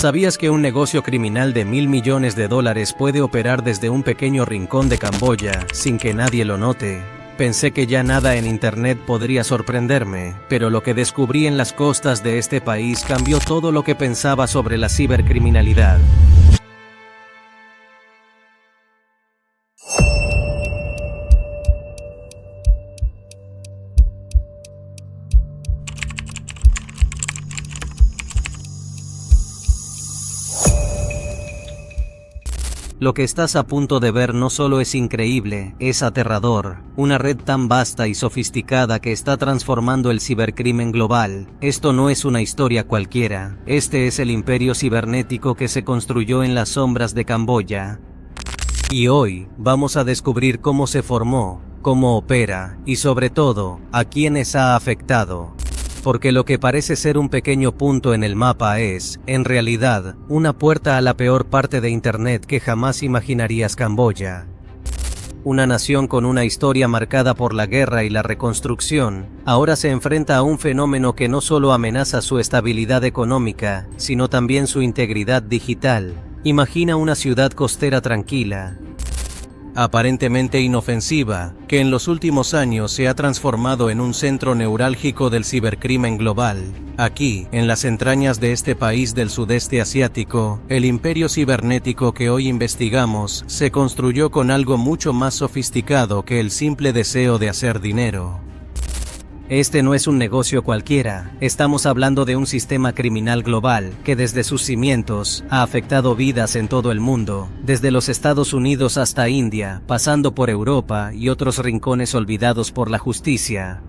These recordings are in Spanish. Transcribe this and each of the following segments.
¿Sabías que un negocio criminal de $1.000 millones puede operar desde un pequeño rincón de Camboya sin que nadie lo note? Pensé que ya nada en internet podría sorprenderme, pero lo que descubrí en las costas de este país cambió todo lo que pensaba sobre la cibercriminalidad. Lo que estás a punto de ver no solo es increíble, es aterrador. Una red tan vasta y sofisticada que está transformando el cibercrimen global. Esto no es una historia cualquiera. Este es el imperio cibernético que se construyó en las sombras de Camboya. Y hoy vamos a descubrir cómo se formó, cómo opera y sobre todo, a quiénes ha afectado. Porque lo que parece ser un pequeño punto en el mapa es, en realidad, una puerta a la peor parte de Internet que jamás imaginarías. Camboya. Una nación con una historia marcada por la guerra y la reconstrucción, ahora se enfrenta a un fenómeno que no solo amenaza su estabilidad económica, sino también su integridad digital. Imagina una ciudad costera tranquila, aparentemente inofensiva, que en los últimos años se ha transformado en un centro neurálgico del cibercrimen global. Aquí, en las entrañas de este país del sudeste asiático, el imperio cibernético que hoy investigamos se construyó con algo mucho más sofisticado que el simple deseo de hacer dinero. Este no es un negocio cualquiera, estamos hablando de un sistema criminal global que desde sus cimientos ha afectado vidas en todo el mundo, desde los Estados Unidos hasta India, pasando por Europa y otros rincones olvidados por la justicia.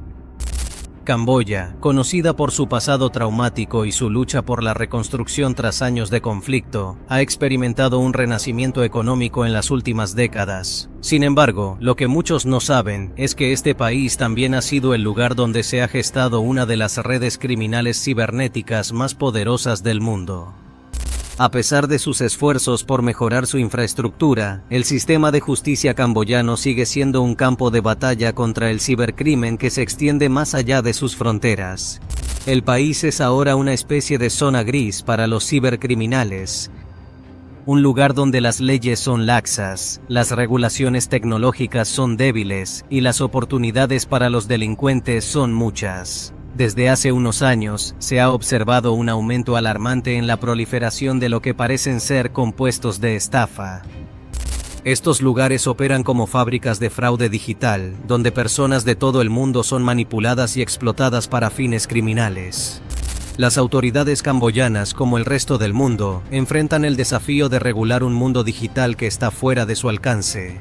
Camboya, conocida por su pasado traumático y su lucha por la reconstrucción tras años de conflicto, ha experimentado un renacimiento económico en las últimas décadas. Sin embargo, lo que muchos no saben es que este país también ha sido el lugar donde se ha gestado una de las redes criminales cibernéticas más poderosas del mundo. A pesar de sus esfuerzos por mejorar su infraestructura, el sistema de justicia camboyano sigue siendo un campo de batalla contra el cibercrimen que se extiende más allá de sus fronteras. El país es ahora una especie de zona gris para los cibercriminales, un lugar donde las leyes son laxas, las regulaciones tecnológicas son débiles y las oportunidades para los delincuentes son muchas. Desde hace unos años, se ha observado un aumento alarmante en la proliferación de lo que parecen ser compuestos de estafa. Estos lugares operan como fábricas de fraude digital, donde personas de todo el mundo son manipuladas y explotadas para fines criminales. Las autoridades camboyanas, como el resto del mundo, enfrentan el desafío de regular un mundo digital que está fuera de su alcance.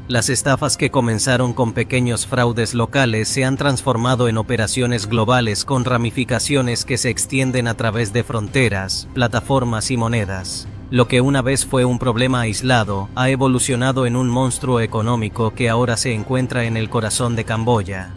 Las estafas que comenzaron con pequeños fraudes locales se han transformado en operaciones globales con ramificaciones que se extienden a través de fronteras, plataformas y monedas. Lo que una vez fue un problema aislado ha evolucionado en un monstruo económico que ahora se encuentra en el corazón de Camboya.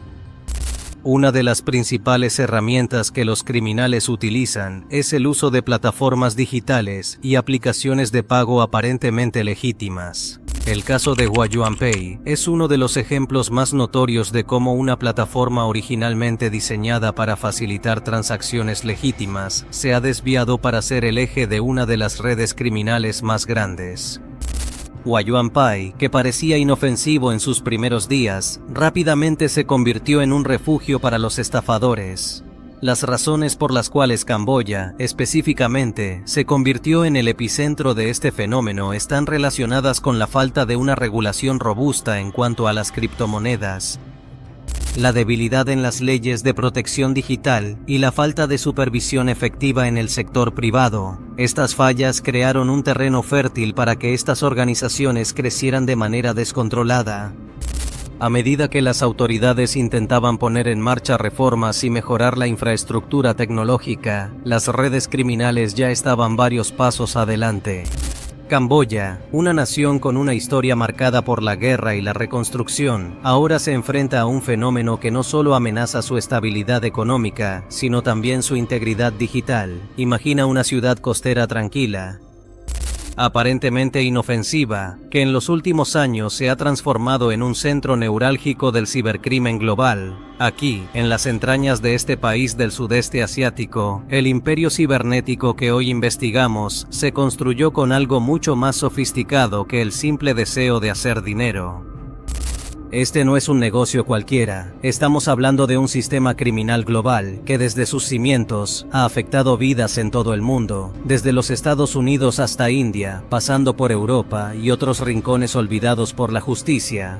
Una de las principales herramientas que los criminales utilizan es el uso de plataformas digitales y aplicaciones de pago aparentemente legítimas. El caso de HuaYuanPay es uno de los ejemplos más notorios de cómo una plataforma originalmente diseñada para facilitar transacciones legítimas se ha desviado para ser el eje de una de las redes criminales más grandes. HuaYuanPay, que parecía inofensivo en sus primeros días, rápidamente se convirtió en un refugio para los estafadores. Las razones por las cuales Camboya, específicamente, se convirtió en el epicentro de este fenómeno están relacionadas con la falta de una regulación robusta en cuanto a las criptomonedas, la debilidad en las leyes de protección digital y la falta de supervisión efectiva en el sector privado. Estas fallas crearon un terreno fértil para que estas organizaciones crecieran de manera descontrolada. A medida que las autoridades intentaban poner en marcha reformas y mejorar la infraestructura tecnológica, las redes criminales ya estaban varios pasos adelante. Camboya, una nación con una historia marcada por la guerra y la reconstrucción, ahora se enfrenta a un fenómeno que no solo amenaza su estabilidad económica, sino también su integridad digital. Imagina una ciudad costera tranquila, aparentemente inofensiva, que en los últimos años se ha transformado en un centro neurálgico del cibercrimen global. Aquí, en las entrañas de este país del sudeste asiático, el imperio cibernético que hoy investigamos se construyó con algo mucho más sofisticado que el simple deseo de hacer dinero. Este no es un negocio cualquiera, estamos hablando de un sistema criminal global que desde sus cimientos ha afectado vidas en todo el mundo, desde los Estados Unidos hasta India, pasando por Europa y otros rincones olvidados por la justicia.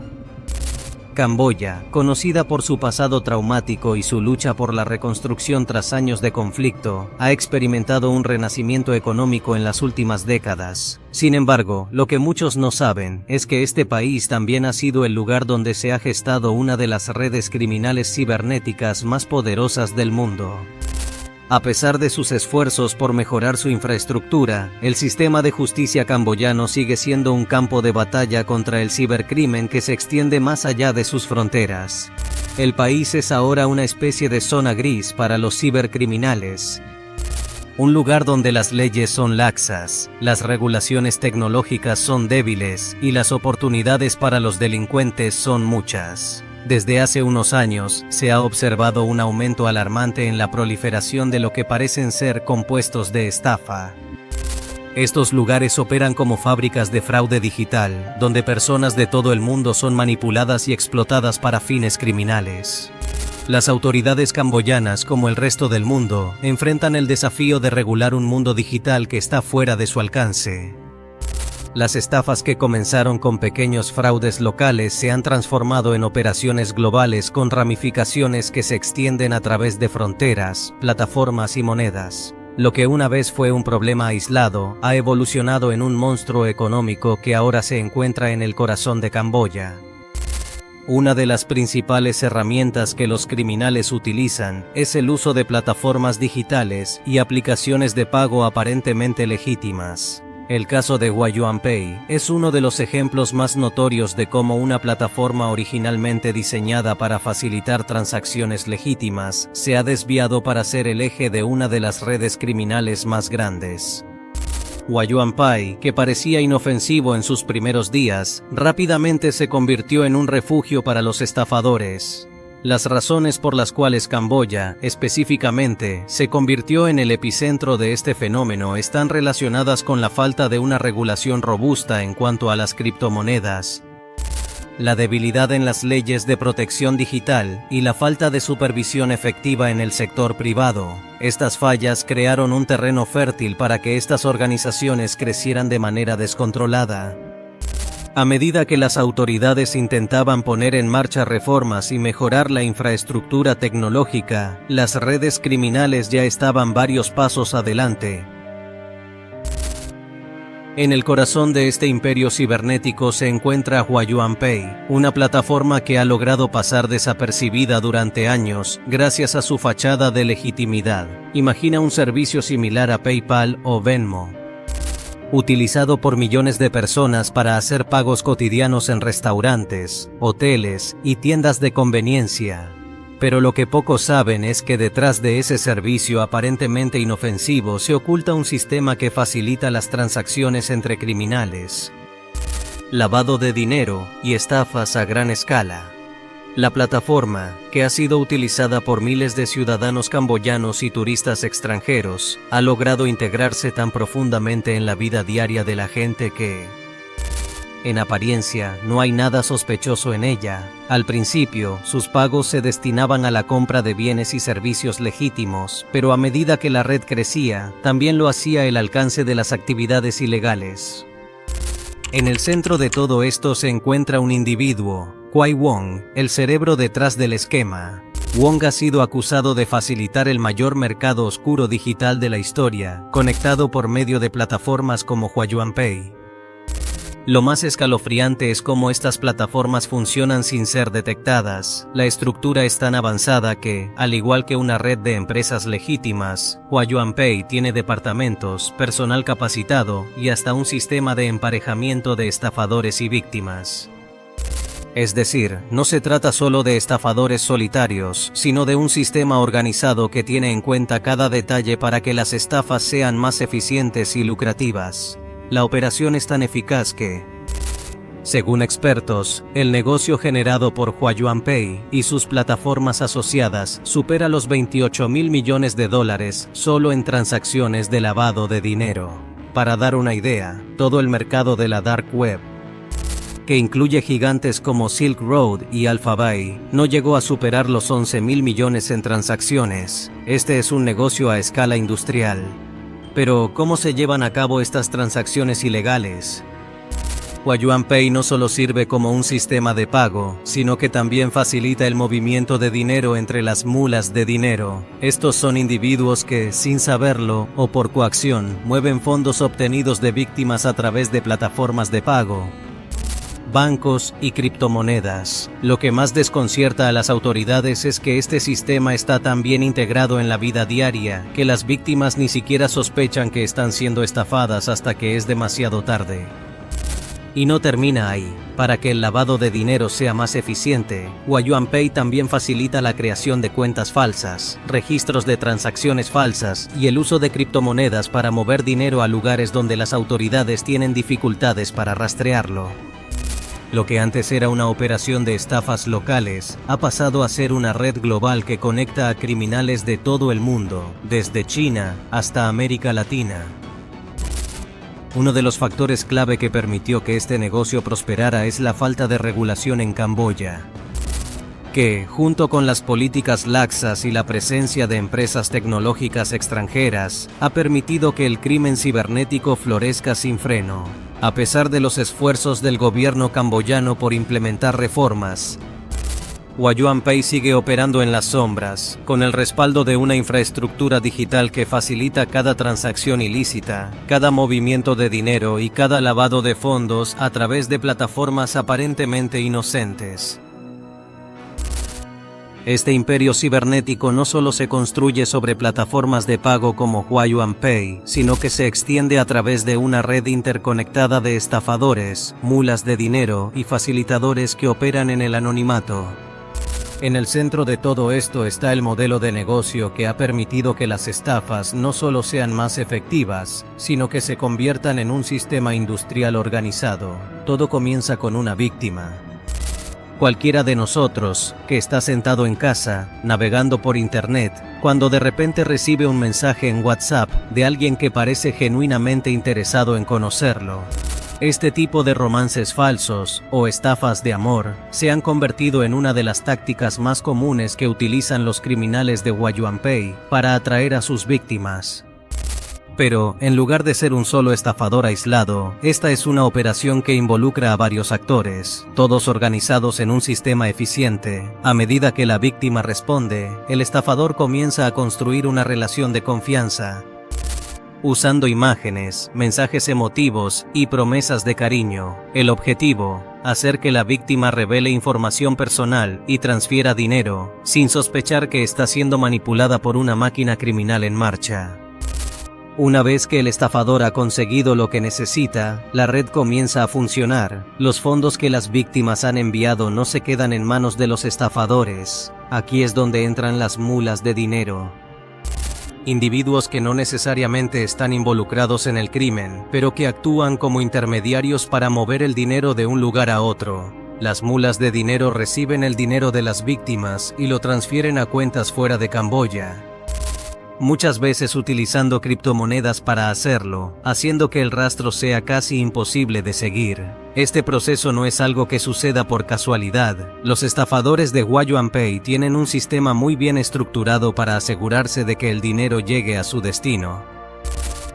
Camboya, conocida por su pasado traumático y su lucha por la reconstrucción tras años de conflicto, ha experimentado un renacimiento económico en las últimas décadas. Sin embargo, lo que muchos no saben es que este país también ha sido el lugar donde se ha gestado una de las redes criminales cibernéticas más poderosas del mundo. A pesar de sus esfuerzos por mejorar su infraestructura, el sistema de justicia camboyano sigue siendo un campo de batalla contra el cibercrimen que se extiende más allá de sus fronteras. El país es ahora una especie de zona gris para los cibercriminales. Un lugar donde las leyes son laxas, las regulaciones tecnológicas son débiles y las oportunidades para los delincuentes son muchas. Desde hace unos años, se ha observado un aumento alarmante en la proliferación de lo que parecen ser compuestos de estafa. Estos lugares operan como fábricas de fraude digital, donde personas de todo el mundo son manipuladas y explotadas para fines criminales. Las autoridades camboyanas, como el resto del mundo, enfrentan el desafío de regular un mundo digital que está fuera de su alcance. Las estafas que comenzaron con pequeños fraudes locales se han transformado en operaciones globales con ramificaciones que se extienden a través de fronteras, plataformas y monedas. Lo que una vez fue un problema aislado ha evolucionado en un monstruo económico que ahora se encuentra en el corazón de Camboya. Una de las principales herramientas que los criminales utilizan es el uso de plataformas digitales y aplicaciones de pago aparentemente legítimas. El caso de Huayuanpay es uno de los ejemplos más notorios de cómo una plataforma originalmente diseñada para facilitar transacciones legítimas se ha desviado para ser el eje de una de las redes criminales más grandes. Huayuanpay, que parecía inofensivo en sus primeros días, rápidamente se convirtió en un refugio para los estafadores. Las razones por las cuales Camboya, específicamente, se convirtió en el epicentro de este fenómeno están relacionadas con la falta de una regulación robusta en cuanto a las criptomonedas, la debilidad en las leyes de protección digital y la falta de supervisión efectiva en el sector privado. Estas fallas crearon un terreno fértil para que estas organizaciones crecieran de manera descontrolada. A medida que las autoridades intentaban poner en marcha reformas y mejorar la infraestructura tecnológica, las redes criminales ya estaban varios pasos adelante. En el corazón de este imperio cibernético se encuentra Huayuanpay, una plataforma que ha logrado pasar desapercibida durante años gracias a su fachada de legitimidad. Imagina un servicio similar a PayPal o Venmo, utilizado por millones de personas para hacer pagos cotidianos en restaurantes, hoteles y tiendas de conveniencia. Pero lo que pocos saben es que detrás de ese servicio aparentemente inofensivo se oculta un sistema que facilita las transacciones entre criminales, lavado de dinero y estafas a gran escala. La plataforma, que ha sido utilizada por miles de ciudadanos camboyanos y turistas extranjeros, ha logrado integrarse tan profundamente en la vida diaria de la gente que, en apariencia, no hay nada sospechoso en ella. Al principio, sus pagos se destinaban a la compra de bienes y servicios legítimos, pero a medida que la red crecía, también lo hacía el alcance de las actividades ilegales. En el centro de todo esto se encuentra un individuo, Kwai Wong, el cerebro detrás del esquema. Wong ha sido acusado de facilitar el mayor mercado oscuro digital de la historia, conectado por medio de plataformas como Huayuanpay. Lo más escalofriante es cómo estas plataformas funcionan sin ser detectadas. La estructura es tan avanzada que, al igual que una red de empresas legítimas, Huayuanpay tiene departamentos, personal capacitado y hasta un sistema de emparejamiento de estafadores y víctimas. Es decir, no se trata solo de estafadores solitarios, sino de un sistema organizado que tiene en cuenta cada detalle para que las estafas sean más eficientes y lucrativas. La operación es tan eficaz que, según expertos, el negocio generado por HuaYuanPay y sus plataformas asociadas supera los $28 mil millones solo en transacciones de lavado de dinero. Para dar una idea, todo el mercado de la Dark Web, que incluye gigantes como Silk Road y Alphabay, no llegó a superar los 11 mil millones en transacciones. Este es un negocio a escala industrial. Pero, ¿cómo se llevan a cabo estas transacciones ilegales? HuaYuanPay no solo sirve como un sistema de pago, sino que también facilita el movimiento de dinero entre las mulas de dinero. Estos son individuos que, sin saberlo o por coacción, mueven fondos obtenidos de víctimas a través de plataformas de pago, bancos y criptomonedas. Lo que más desconcierta a las autoridades es que este sistema está tan bien integrado en la vida diaria que las víctimas ni siquiera sospechan que están siendo estafadas hasta que es demasiado tarde. Y no termina ahí. Para que el lavado de dinero sea más eficiente, HuaYuanPay también facilita la creación de cuentas falsas, registros de transacciones falsas y el uso de criptomonedas para mover dinero a lugares donde las autoridades tienen dificultades para rastrearlo. Lo que antes era una operación de estafas locales, ha pasado a ser una red global que conecta a criminales de todo el mundo, desde China hasta América Latina. Uno de los factores clave que permitió que este negocio prosperara es la falta de regulación en Camboya, que, junto con las políticas laxas y la presencia de empresas tecnológicas extranjeras, ha permitido que el crimen cibernético florezca sin freno. A pesar de los esfuerzos del gobierno camboyano por implementar reformas, HuaYuanPay sigue operando en las sombras, con el respaldo de una infraestructura digital que facilita cada transacción ilícita, cada movimiento de dinero y cada lavado de fondos a través de plataformas aparentemente inocentes. Este imperio cibernético no solo se construye sobre plataformas de pago como HuaYuanPay, sino que se extiende a través de una red interconectada de estafadores, mulas de dinero y facilitadores que operan en el anonimato. En el centro de todo esto está el modelo de negocio que ha permitido que las estafas no solo sean más efectivas, sino que se conviertan en un sistema industrial organizado. Todo comienza con una víctima. Cualquiera de nosotros, que está sentado en casa, navegando por internet, cuando de repente recibe un mensaje en WhatsApp de alguien que parece genuinamente interesado en conocerlo. Este tipo de romances falsos, o estafas de amor, se han convertido en una de las tácticas más comunes que utilizan los criminales de HuaYuanPay para atraer a sus víctimas. Pero, en lugar de ser un solo estafador aislado, esta es una operación que involucra a varios actores, todos organizados en un sistema eficiente. A medida que la víctima responde, el estafador comienza a construir una relación de confianza, usando imágenes, mensajes emotivos y promesas de cariño. El objetivo: hacer que la víctima revele información personal y transfiera dinero, sin sospechar que está siendo manipulada por una máquina criminal en marcha. Una vez que el estafador ha conseguido lo que necesita, la red comienza a funcionar. Los fondos que las víctimas han enviado no se quedan en manos de los estafadores. Aquí es donde entran las mulas de dinero. Individuos que no necesariamente están involucrados en el crimen, pero que actúan como intermediarios para mover el dinero de un lugar a otro. Las mulas de dinero reciben el dinero de las víctimas y lo transfieren a cuentas fuera de Camboya, muchas veces utilizando criptomonedas para hacerlo, haciendo que el rastro sea casi imposible de seguir. Este proceso no es algo que suceda por casualidad. Los estafadores de HuaYuanPay tienen un sistema muy bien estructurado para asegurarse de que el dinero llegue a su destino.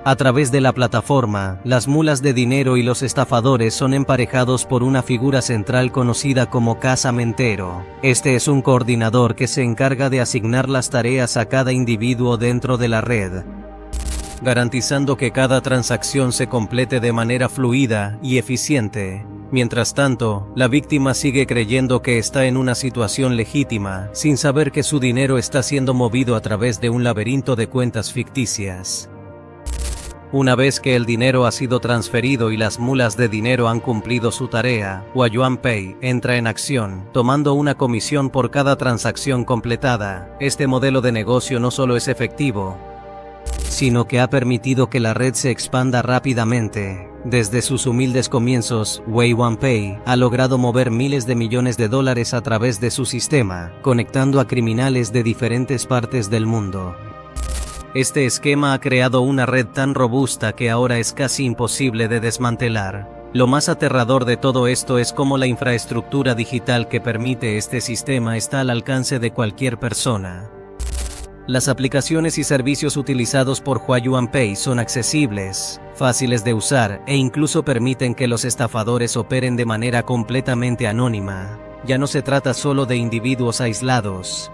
A través de la plataforma, las mulas de dinero y los estafadores son emparejados por una figura central conocida como casamentero. Este es un coordinador que se encarga de asignar las tareas a cada individuo dentro de la red, garantizando que cada transacción se complete de manera fluida y eficiente. Mientras tanto, la víctima sigue creyendo que está en una situación legítima, sin saber que su dinero está siendo movido a través de un laberinto de cuentas ficticias. Una vez que el dinero ha sido transferido y las mulas de dinero han cumplido su tarea, HuaYuanPay entra en acción, tomando una comisión por cada transacción completada. Este modelo de negocio no solo es efectivo, sino que ha permitido que la red se expanda rápidamente. Desde sus humildes comienzos, Wei1Pay ha logrado mover miles de millones de dólares a través de su sistema, conectando a criminales de diferentes partes del mundo. Este esquema ha creado una red tan robusta que ahora es casi imposible de desmantelar. Lo más aterrador de todo esto es cómo la infraestructura digital que permite este sistema está al alcance de cualquier persona. Las aplicaciones y servicios utilizados por Huayuanpay son accesibles, fáciles de usar e incluso permiten que los estafadores operen de manera completamente anónima. Ya no se trata solo de individuos aislados.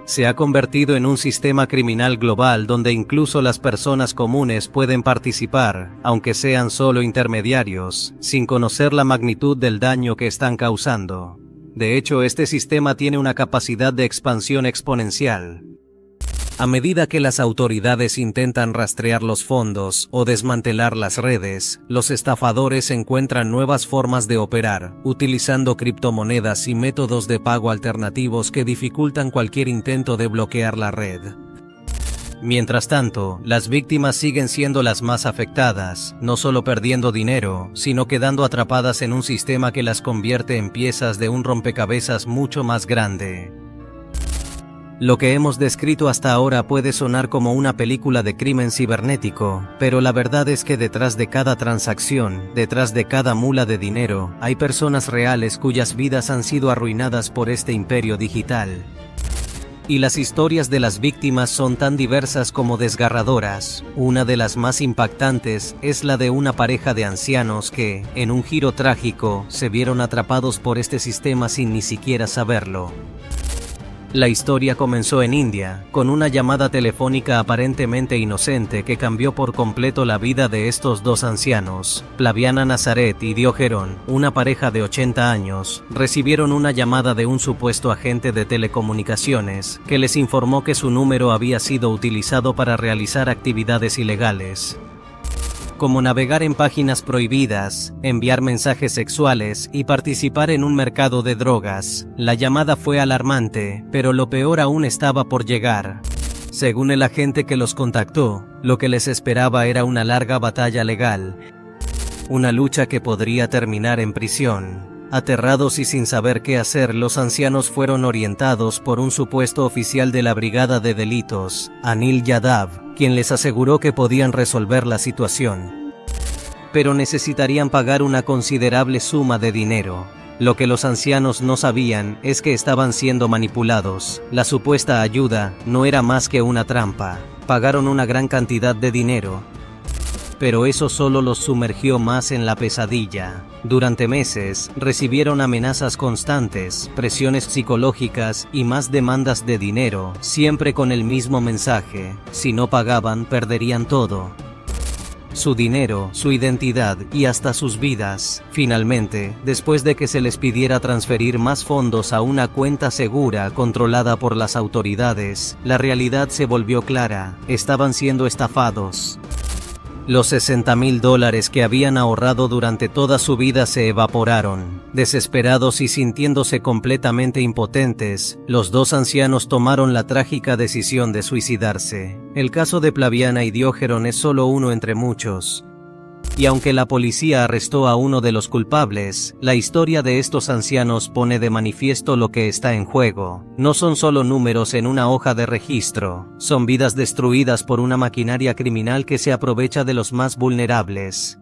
Se ha convertido en un sistema criminal global donde incluso las personas comunes pueden participar, aunque sean solo intermediarios, sin conocer la magnitud del daño que están causando. De hecho, este sistema tiene una capacidad de expansión exponencial. A medida que las autoridades intentan rastrear los fondos o desmantelar las redes, los estafadores encuentran nuevas formas de operar, utilizando criptomonedas y métodos de pago alternativos que dificultan cualquier intento de bloquear la red. Mientras tanto, las víctimas siguen siendo las más afectadas, no solo perdiendo dinero, sino quedando atrapadas en un sistema que las convierte en piezas de un rompecabezas mucho más grande. Lo que hemos descrito hasta ahora puede sonar como una película de crimen cibernético, pero la verdad es que detrás de cada transacción, detrás de cada mula de dinero, hay personas reales cuyas vidas han sido arruinadas por este imperio digital. Y las historias de las víctimas son tan diversas como desgarradoras. Una de las más impactantes es la de una pareja de ancianos que, en un giro trágico, se vieron atrapados por este sistema sin ni siquiera saberlo. La historia comenzó en India, con una llamada telefónica aparentemente inocente que cambió por completo la vida de estos dos ancianos. Plaviana Nazaret y Diógeron, una pareja de 80 años, recibieron una llamada de un supuesto agente de telecomunicaciones que les informó que su número había sido utilizado para realizar actividades ilegales, como navegar en páginas prohibidas, enviar mensajes sexuales y participar en un mercado de drogas. La llamada fue alarmante, pero lo peor aún estaba por llegar. Según el agente que los contactó, lo que les esperaba era una larga batalla legal, una lucha que podría terminar en prisión. Aterrados y sin saber qué hacer, los ancianos fueron orientados por un supuesto oficial de la Brigada de Delitos, Anil Yadav, quien les aseguró que podían resolver la situación. Pero necesitarían pagar una considerable suma de dinero. Lo que los ancianos no sabían es que estaban siendo manipulados. La supuesta ayuda no era más que una trampa. Pagaron una gran cantidad de dinero, pero eso solo los sumergió más en la pesadilla. Durante meses, recibieron amenazas constantes, presiones psicológicas y más demandas de dinero, siempre con el mismo mensaje: si no pagaban, perderían todo. Su dinero, su identidad y hasta sus vidas. Finalmente, después de que se les pidiera transferir más fondos a una cuenta segura controlada por las autoridades, la realidad se volvió clara: estaban siendo estafados. Los $60,000 que habían ahorrado durante toda su vida se evaporaron. Desesperados y sintiéndose completamente impotentes, los dos ancianos tomaron la trágica decisión de suicidarse. El caso de Plaviana y Diógeron es solo uno entre muchos. Y aunque la policía arrestó a uno de los culpables, la historia de estos ancianos pone de manifiesto lo que está en juego. No son solo números en una hoja de registro, son vidas destruidas por una maquinaria criminal que se aprovecha de los más vulnerables.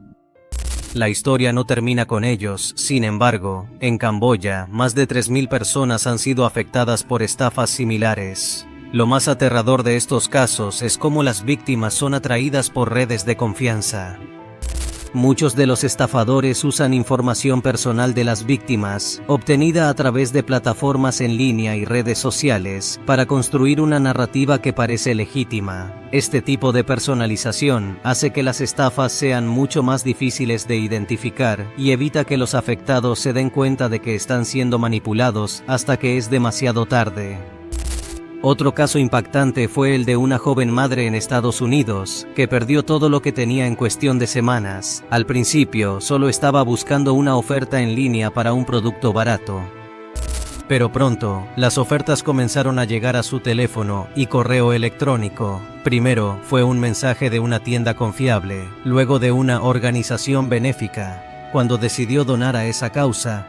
La historia no termina con ellos. Sin embargo, en Camboya, más de 3,000 personas han sido afectadas por estafas similares. Lo más aterrador de estos casos es cómo las víctimas son atraídas por redes de confianza. Muchos de los estafadores usan información personal de las víctimas, obtenida a través de plataformas en línea y redes sociales, para construir una narrativa que parece legítima. Este tipo de personalización hace que las estafas sean mucho más difíciles de identificar y evita que los afectados se den cuenta de que están siendo manipulados hasta que es demasiado tarde. Otro caso impactante fue el de una joven madre en Estados Unidos, que perdió todo lo que tenía en cuestión de semanas. Al principio, solo estaba buscando una oferta en línea para un producto barato. Pero pronto, las ofertas comenzaron a llegar a su teléfono y correo electrónico. Primero fue un mensaje de una tienda confiable, luego de una organización benéfica. Cuando decidió donar a esa causa,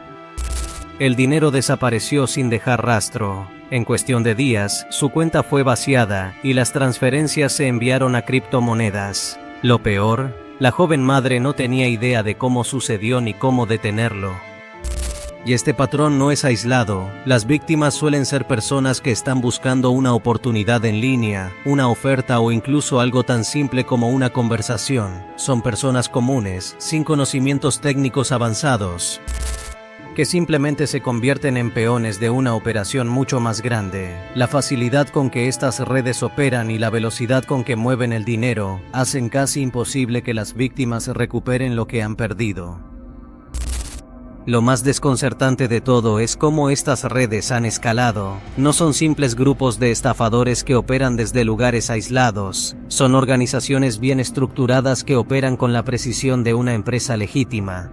el dinero desapareció sin dejar rastro. En cuestión de días, su cuenta fue vaciada y las transferencias se enviaron a criptomonedas. Lo peor, la joven madre no tenía idea de cómo sucedió ni cómo detenerlo. Y este patrón no es aislado. Las víctimas suelen ser personas que están buscando una oportunidad en línea, una oferta o incluso algo tan simple como una conversación. Son personas comunes, sin conocimientos técnicos avanzados, que simplemente se convierten en peones de una operación mucho más grande. La facilidad con que estas redes operan y la velocidad con que mueven el dinero hacen casi imposible que las víctimas recuperen lo que han perdido. Lo más desconcertante de todo es cómo estas redes han escalado. No son simples grupos de estafadores que operan desde lugares aislados, son organizaciones bien estructuradas que operan con la precisión de una empresa legítima.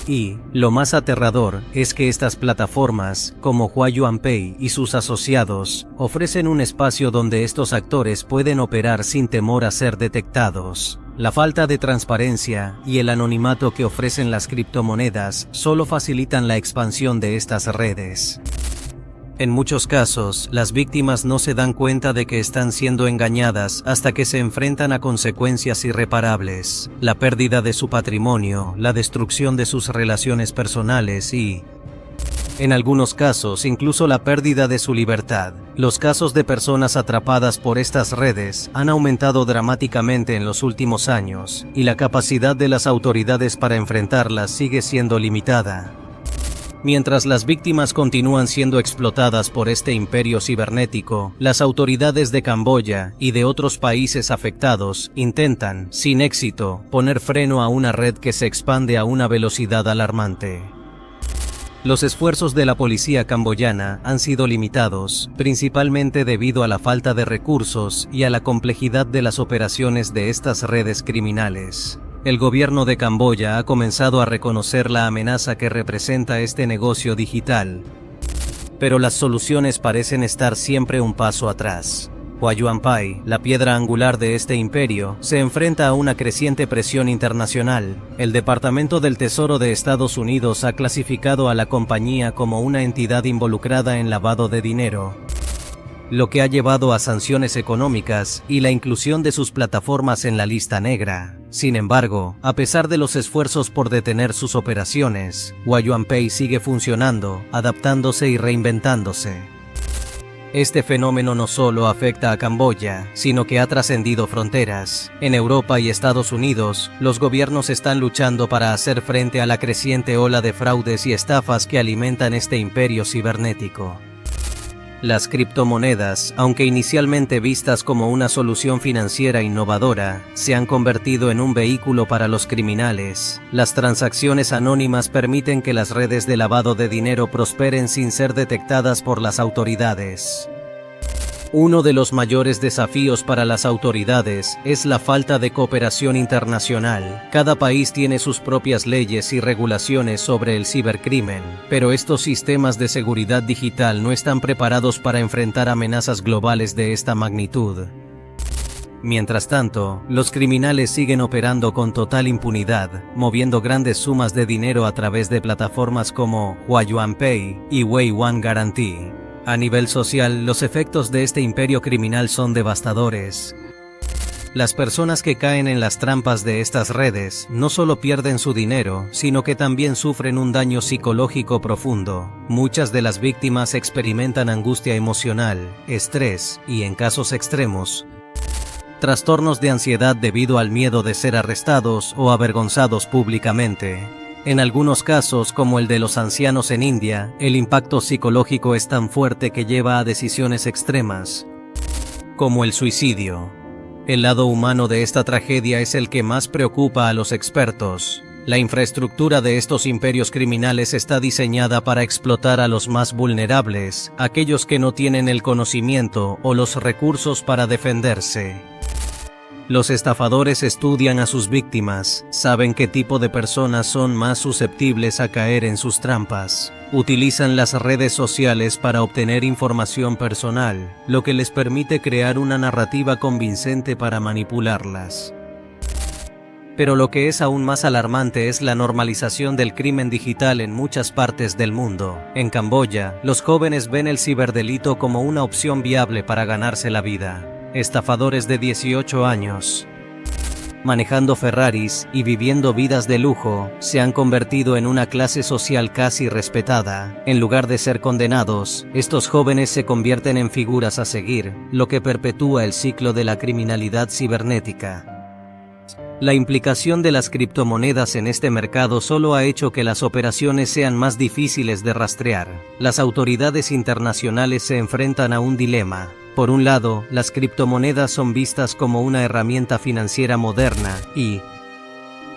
Y, lo más aterrador, es que estas plataformas, como Huayuanpay y sus asociados, ofrecen un espacio donde estos actores pueden operar sin temor a ser detectados. La falta de transparencia y el anonimato que ofrecen las criptomonedas solo facilitan la expansión de estas redes. En muchos casos, las víctimas no se dan cuenta de que están siendo engañadas hasta que se enfrentan a consecuencias irreparables, la pérdida de su patrimonio, la destrucción de sus relaciones personales y, en algunos casos, incluso la pérdida de su libertad. Los casos de personas atrapadas por estas redes han aumentado dramáticamente en los últimos años, y la capacidad de las autoridades para enfrentarlas sigue siendo limitada. Mientras las víctimas continúan siendo explotadas por este imperio cibernético, las autoridades de Camboya y de otros países afectados intentan, sin éxito, poner freno a una red que se expande a una velocidad alarmante. Los esfuerzos de la policía camboyana han sido limitados, principalmente debido a la falta de recursos y a la complejidad de las operaciones de estas redes criminales. El gobierno de Camboya ha comenzado a reconocer la amenaza que representa este negocio digital, pero las soluciones parecen estar siempre un paso atrás. Huayuanpay, la piedra angular de este imperio, se enfrenta a una creciente presión internacional. El Departamento del Tesoro de Estados Unidos ha clasificado a la compañía como una entidad involucrada en lavado de dinero, lo que ha llevado a sanciones económicas y la inclusión de sus plataformas en la lista negra. Sin embargo, a pesar de los esfuerzos por detener sus operaciones, Huayuanpay sigue funcionando, adaptándose y reinventándose. Este fenómeno no solo afecta a Camboya, sino que ha trascendido fronteras. En Europa y Estados Unidos, los gobiernos están luchando para hacer frente a la creciente ola de fraudes y estafas que alimentan este imperio cibernético. Las criptomonedas, aunque inicialmente vistas como una solución financiera innovadora, se han convertido en un vehículo para los criminales. Las transacciones anónimas permiten que las redes de lavado de dinero prosperen sin ser detectadas por las autoridades. Uno de los mayores desafíos para las autoridades es la falta de cooperación internacional. Cada país tiene sus propias leyes y regulaciones sobre el cibercrimen, pero estos sistemas de seguridad digital no están preparados para enfrentar amenazas globales de esta magnitud. Mientras tanto, los criminales siguen operando con total impunidad, moviendo grandes sumas de dinero a través de plataformas como Huayuanpay y Wei1 Guarantee. A nivel social, los efectos de este imperio criminal son devastadores. Las personas que caen en las trampas de estas redes no solo pierden su dinero, sino que también sufren un daño psicológico profundo. Muchas de las víctimas experimentan angustia emocional, estrés y, en casos extremos, trastornos de ansiedad debido al miedo de ser arrestados o avergonzados públicamente. En algunos casos, como el de los ancianos en India, el impacto psicológico es tan fuerte que lleva a decisiones extremas, como el suicidio. El lado humano de esta tragedia es el que más preocupa a los expertos. La infraestructura de estos imperios criminales está diseñada para explotar a los más vulnerables, aquellos que no tienen el conocimiento o los recursos para defenderse. Los estafadores estudian a sus víctimas, saben qué tipo de personas son más susceptibles a caer en sus trampas. Utilizan las redes sociales para obtener información personal, lo que les permite crear una narrativa convincente para manipularlas. Pero lo que es aún más alarmante es la normalización del crimen digital en muchas partes del mundo. En Camboya, los jóvenes ven el ciberdelito como una opción viable para ganarse la vida. Estafadores de 18 años, manejando Ferraris y viviendo vidas de lujo, se han convertido en una clase social casi respetada. En lugar de ser condenados, estos jóvenes se convierten en figuras a seguir, lo que perpetúa el ciclo de la criminalidad cibernética. La implicación de las criptomonedas en este mercado solo ha hecho que las operaciones sean más difíciles de rastrear. Las autoridades internacionales se enfrentan a un dilema. Por un lado, las criptomonedas son vistas como una herramienta financiera moderna y,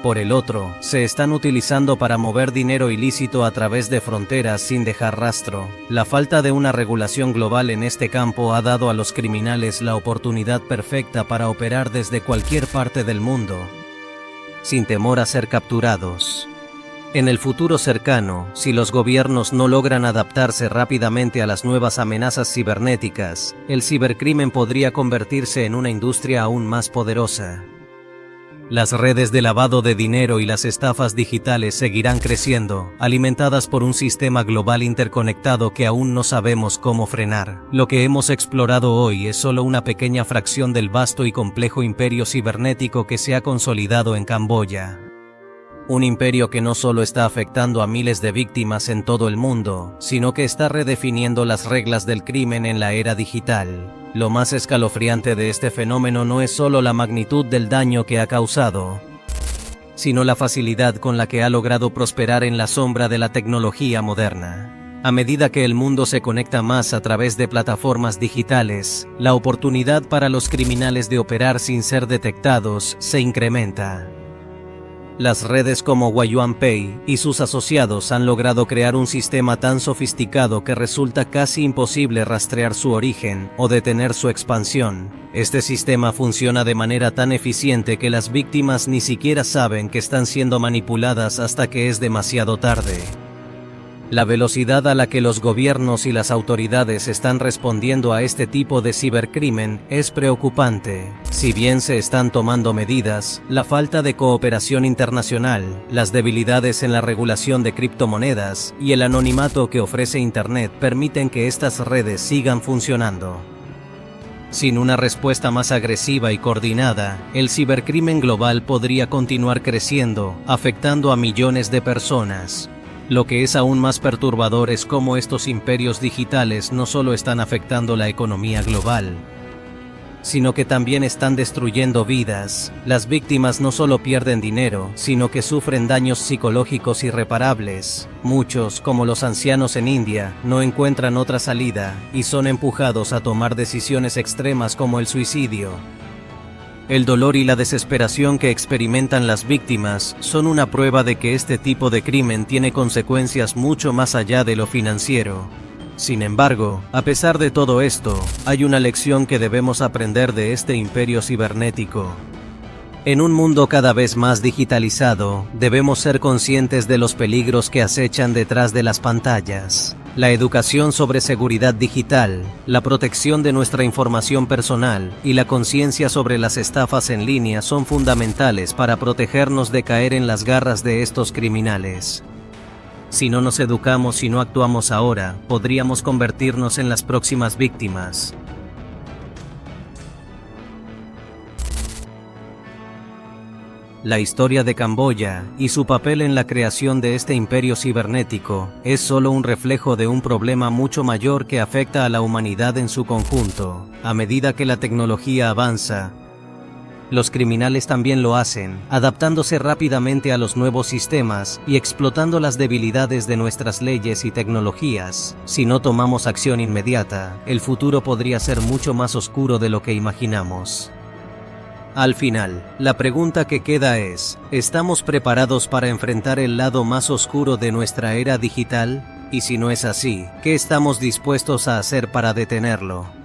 por el otro, se están utilizando para mover dinero ilícito a través de fronteras sin dejar rastro. La falta de una regulación global en este campo ha dado a los criminales la oportunidad perfecta para operar desde cualquier parte del mundo, sin temor a ser capturados. En el futuro cercano, si los gobiernos no logran adaptarse rápidamente a las nuevas amenazas cibernéticas, el cibercrimen podría convertirse en una industria aún más poderosa. Las redes de lavado de dinero y las estafas digitales seguirán creciendo, alimentadas por un sistema global interconectado que aún no sabemos cómo frenar. Lo que hemos explorado hoy es solo una pequeña fracción del vasto y complejo imperio cibernético que se ha consolidado en Camboya. Un imperio que no solo está afectando a miles de víctimas en todo el mundo, sino que está redefiniendo las reglas del crimen en la era digital. Lo más escalofriante de este fenómeno no es solo la magnitud del daño que ha causado, sino la facilidad con la que ha logrado prosperar en la sombra de la tecnología moderna. A medida que el mundo se conecta más a través de plataformas digitales, la oportunidad para los criminales de operar sin ser detectados se incrementa. Las redes como WayuanPay y sus asociados han logrado crear un sistema tan sofisticado que resulta casi imposible rastrear su origen o detener su expansión. Este sistema funciona de manera tan eficiente que las víctimas ni siquiera saben que están siendo manipuladas hasta que es demasiado tarde. La velocidad a la que los gobiernos y las autoridades están respondiendo a este tipo de cibercrimen es preocupante. Si bien se están tomando medidas, la falta de cooperación internacional, las debilidades en la regulación de criptomonedas y el anonimato que ofrece Internet permiten que estas redes sigan funcionando. Sin una respuesta más agresiva y coordinada, el cibercrimen global podría continuar creciendo, afectando a millones de personas. Lo que es aún más perturbador es cómo estos imperios digitales no solo están afectando la economía global, sino que también están destruyendo vidas. Las víctimas no solo pierden dinero, sino que sufren daños psicológicos irreparables. Muchos, como los ancianos en India, no encuentran otra salida y son empujados a tomar decisiones extremas como el suicidio. El dolor y la desesperación que experimentan las víctimas son una prueba de que este tipo de crimen tiene consecuencias mucho más allá de lo financiero. Sin embargo, a pesar de todo esto, hay una lección que debemos aprender de este imperio cibernético. En un mundo cada vez más digitalizado, debemos ser conscientes de los peligros que acechan detrás de las pantallas. La educación sobre seguridad digital, la protección de nuestra información personal y la conciencia sobre las estafas en línea son fundamentales para protegernos de caer en las garras de estos criminales. Si no nos educamos y no actuamos ahora, podríamos convertirnos en las próximas víctimas. La historia de Camboya y su papel en la creación de este imperio cibernético es solo un reflejo de un problema mucho mayor que afecta a la humanidad en su conjunto. A medida que la tecnología avanza, los criminales también lo hacen, adaptándose rápidamente a los nuevos sistemas y explotando las debilidades de nuestras leyes y tecnologías. Si no tomamos acción inmediata, el futuro podría ser mucho más oscuro de lo que imaginamos. Al final, la pregunta que queda es, ¿estamos preparados para enfrentar el lado más oscuro de nuestra era digital? Y si no es así, ¿qué estamos dispuestos a hacer para detenerlo?